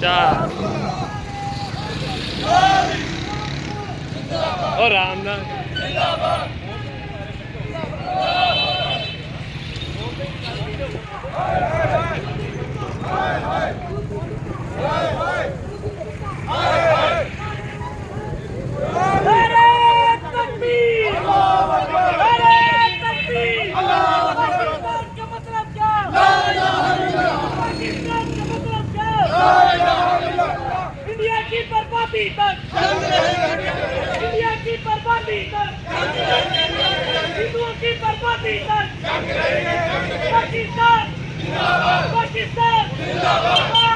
चार और रामदास इंडिया की बर्बादी तक, इंडिया की बर्बादी तक, हिंदुओं की बर्बादी तक, पाकिस्तान पाकिस्तान